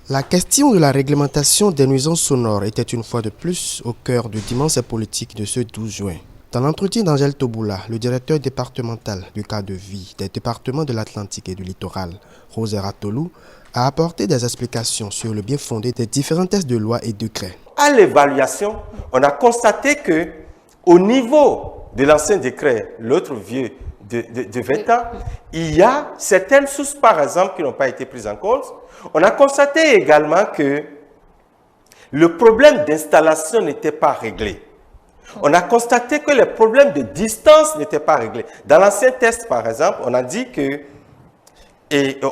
La question de la réglementation des nuisances sonores était une fois de plus au cœur du dimanche politique de ce 12 juin. Dans l'entretien d'Angèle Toboula, le directeur départemental du cadre de vie des départements de l'Atlantique et du littoral, Rosera Tolou, a apporté des explications sur le bien fondé des différents textes de loi et décrets. À l'évaluation, on a constaté que au niveau de l'ancien décret, l'autre vieux de 20 ans, il y a certaines sources, par exemple, qui n'ont pas été prises en compte. On a constaté également que le problème d'installation n'était pas réglé. On a constaté que les problèmes de distance n'étaient pas réglés. Dans l'ancien test, par exemple, on a dit que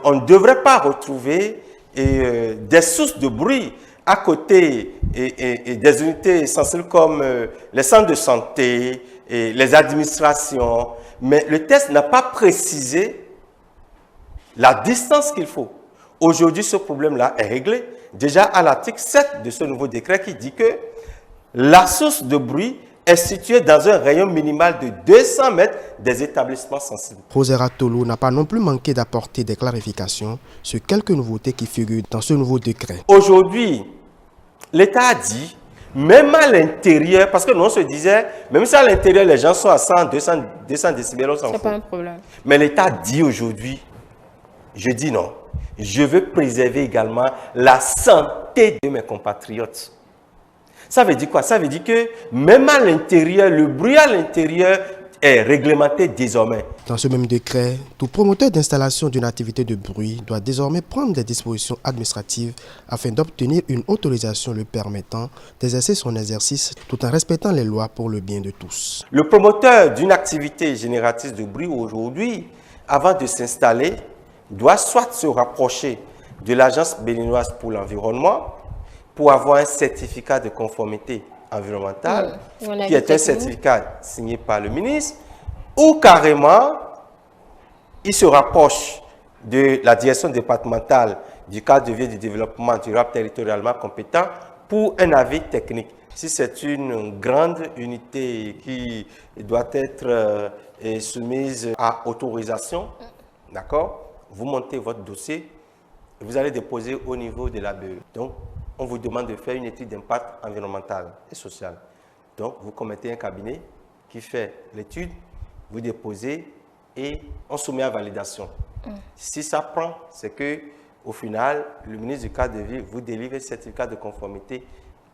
on ne devrait pas retrouver des sources de bruit à côté des unités essentielles comme les centres de santé, et les administrations. Mais le test n'a pas précisé la distance qu'il faut. Aujourd'hui, ce problème-là est réglé. Déjà à l'article 7 de ce nouveau décret qui dit que la source de bruit est située dans un rayon minimal de 200 mètres des établissements sensibles. Rosera Tolou n'a pas non plus manqué d'apporter des clarifications sur quelques nouveautés qui figurent dans ce nouveau décret. Aujourd'hui, l'État a dit, même à l'intérieur, parce que nous on se disait, même si à l'intérieur les gens sont à 100, 200 décibels, on s'en fout. C'est pas un problème. Mais l'État dit aujourd'hui, je dis non, je veux préserver également la santé de mes compatriotes. Ça veut dire quoi? Ça veut dire que même à l'intérieur, le bruit à l'intérieur est réglementé désormais. Dans ce même décret, tout promoteur d'installation d'une activité de bruit doit désormais prendre des dispositions administratives afin d'obtenir une autorisation lui permettant d'exercer son exercice tout en respectant les lois pour le bien de tous. Le promoteur d'une activité génératrice de bruit aujourd'hui, avant de s'installer, doit soit se rapprocher de l'Agence béninoise pour l'environnement pour avoir un certificat de conformité environnementale, qui est un certificat signé par le ministre, ou carrément, il se rapproche de la direction départementale du cadre de vie et du développement durable territorialement compétent pour un avis technique. Si c'est une grande unité qui doit être soumise à autorisation, d'accord, vous montez votre dossier et vous allez déposer au niveau de l'ABE. Donc, on vous demande de faire une étude d'impact environnemental et social. Donc, vous commettez un cabinet qui fait l'étude, vous déposez et on soumet à validation. Si ça prend, c'est que au final, le ministre du cadre de vie vous délivre un certificat de conformité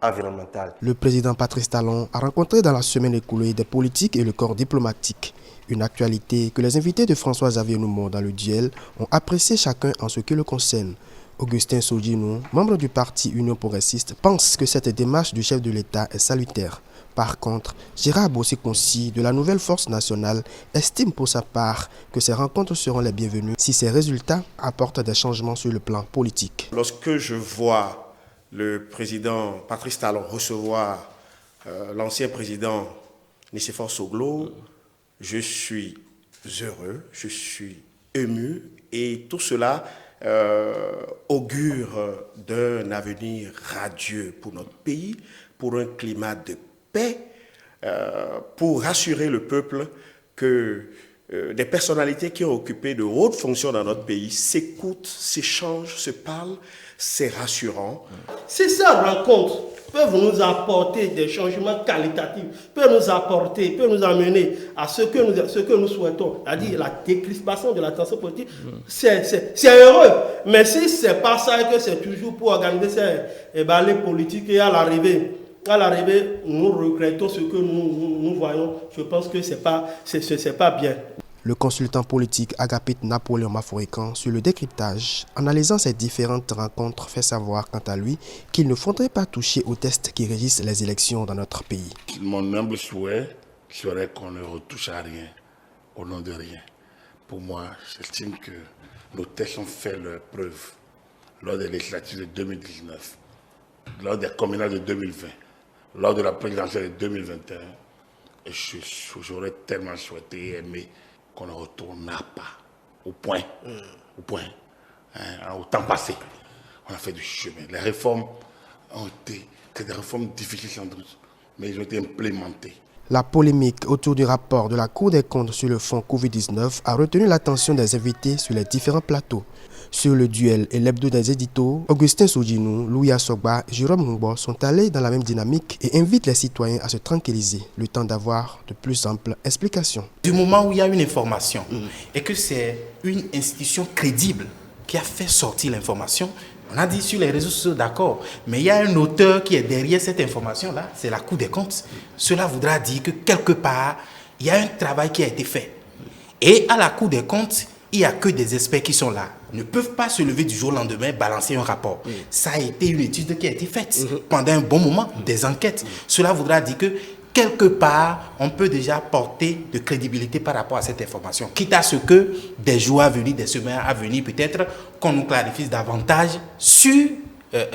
environnementale. Le président Patrice Talon a rencontré dans la semaine écoulée des politiques et le corps diplomatique. Une actualité que les invités de François-Xavier Noumon dans le duel ont apprécié chacun en ce qui le concerne. Augustin Sodinou, membre du parti Union progressiste, pense que cette démarche du chef de l'État est salutaire. Par contre, Gérard Bossi-Consi de la Nouvelle Force Nationale estime pour sa part que ces rencontres seront les bienvenues si ces résultats apportent des changements sur le plan politique. Lorsque je vois le président Patrice Talon recevoir l'ancien président Nicéphore Soglo, je suis heureux, je suis ému et tout cela augure d'un avenir radieux pour notre pays, pour un climat de paix, pour rassurer le peuple que des personnalités qui ont occupé de hautes fonctions dans notre pays s'écoutent, s'échangent, se parlent, c'est rassurant. Si ces rencontres peuvent nous apporter des changements qualitatifs, peuvent nous apporter, peuvent nous amener à ce que nous souhaitons, c'est-à-dire la décrispation de la tension politique, c'est heureux. Mais si ce n'est pas ça et que c'est toujours pour organiser ces balais politiques et à l'arrivée, nous regrettons ce que nous voyons. Je pense que ce n'est pas bien. Le consultant politique Agapite Napoléon Maforican, sur le décryptage, analysant ces différentes rencontres, fait savoir quant à lui qu'il ne faudrait pas toucher aux tests qui régissent les élections dans notre pays. Mon humble souhait serait qu'on ne retouche à rien, au nom de rien. Pour moi, j'estime que nos tests ont fait leur preuve lors des législatives de 2019, lors des communales de 2020, lors de la présidentielle de 2021. Et j'aurais tellement souhaité et aimé qu'on ne retourne pas au point, au temps passé. On a fait du chemin. Les réformes ont été, c'est des réformes difficiles sans doute, mais ils ont été implémentées. La polémique autour du rapport de la Cour des comptes sur le fonds Covid-19 a retenu l'attention des invités sur les différents plateaux. Sur le duel et l'hebdo des éditos, Augustin Soudjinou, Louis Assogba et Jérôme Ngbo sont allés dans la même dynamique et invitent les citoyens à se tranquilliser, le temps d'avoir de plus amples explications. Du moment où il y a une information et que c'est une institution crédible qui a fait sortir l'information, on a dit sur les réseaux sociaux, d'accord, mais il y a un auteur qui est derrière cette information-là, c'est la Cour des comptes. Cela voudra dire que quelque part, il y a un travail qui a été fait. Et à la Cour des comptes, il n'y a que des experts qui sont là. Ils ne peuvent pas se lever du jour au lendemain, balancer un rapport. Ça a été une étude qui a été faite pendant un bon moment, des enquêtes. Cela voudra dire que quelque part, on peut déjà porter de crédibilité par rapport à cette information. Quitte à ce que des jours à venir, des semaines à venir, peut-être qu'on nous clarifie davantage sur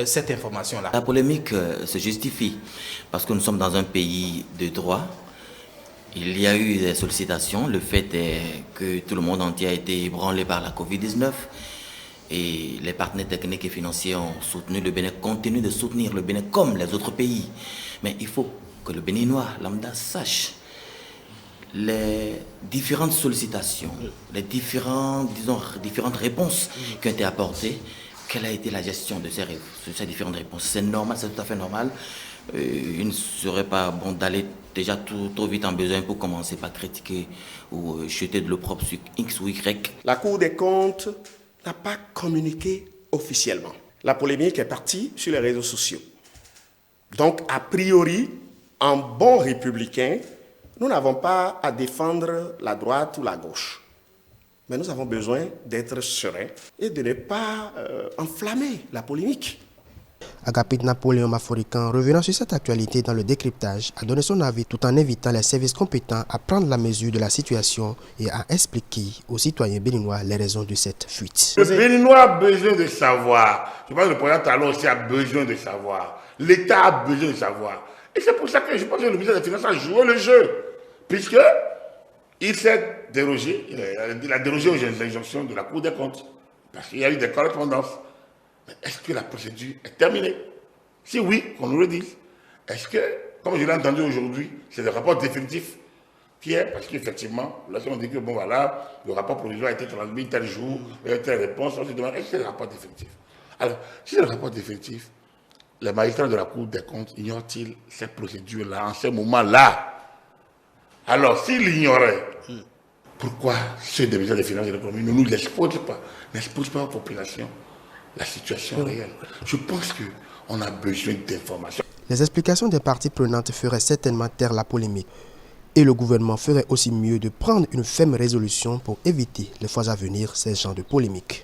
cette information-là. La polémique se justifie parce que nous sommes dans un pays de droit. Il y a eu des sollicitations. Le fait est que tout le monde entier a été ébranlé par la Covid-19 et les partenaires techniques et financiers ont soutenu le Bénin, continuent de soutenir le Bénin comme les autres pays. Mais il faut que le Béninois lambda sache les différentes sollicitations, les différentes réponses qui ont été apportées. Quelle a été la gestion de ces différentes réponses? C'est normal, c'est tout à fait normal. Il ne serait pas bon d'aller déjà trop vite en besoin pour commencer par critiquer ou jeter de l'opprobre sur X ou Y. La Cour des comptes n'a pas communiqué officiellement. La polémique est partie sur les réseaux sociaux. Donc, a priori, en bon républicain, nous n'avons pas à défendre la droite ou la gauche. Mais nous avons besoin d'être sereins et de ne pas enflammer la polémique. Agapit Napoléon Maforican, revenant sur cette actualité dans le décryptage, a donné son avis tout en invitant les services compétents à prendre la mesure de la situation et à expliquer aux citoyens béninois les raisons de cette fuite. Le Béninois a besoin de savoir. Je pense que le président Talon aussi a besoin de savoir. L'État a besoin de savoir. Et c'est pour ça que je pense que le ministère des Finances a joué le jeu. Puisque il s'est dérogé, il a dérogé aux injonctions de la Cour des comptes. Parce qu'il y a eu des correspondances. Mais est-ce que la procédure est terminée? Si oui, qu'on nous le dise. Est-ce que, comme je l'ai entendu aujourd'hui, c'est le rapport définitif qui est, parce qu'effectivement, là, on dit que bon voilà, le rapport provisoire a été transmis tel jour, telle réponse, on se demande, est-ce que c'est le rapport définitif? Alors, si c'est le rapport définitif, les magistrats de la Cour des comptes ignorent-ils cette procédure-là, en ce moment-là? Alors, s'ils l'ignoraient, pourquoi ceux des ministères des Finances et de l'Économie ne nous exposent pas aux populations la situation réelle? Je pense qu'on a besoin d'informations. Les explications des parties prenantes feraient certainement taire la polémique. Et le gouvernement ferait aussi mieux de prendre une ferme résolution pour éviter les fois à venir ces genres de polémiques.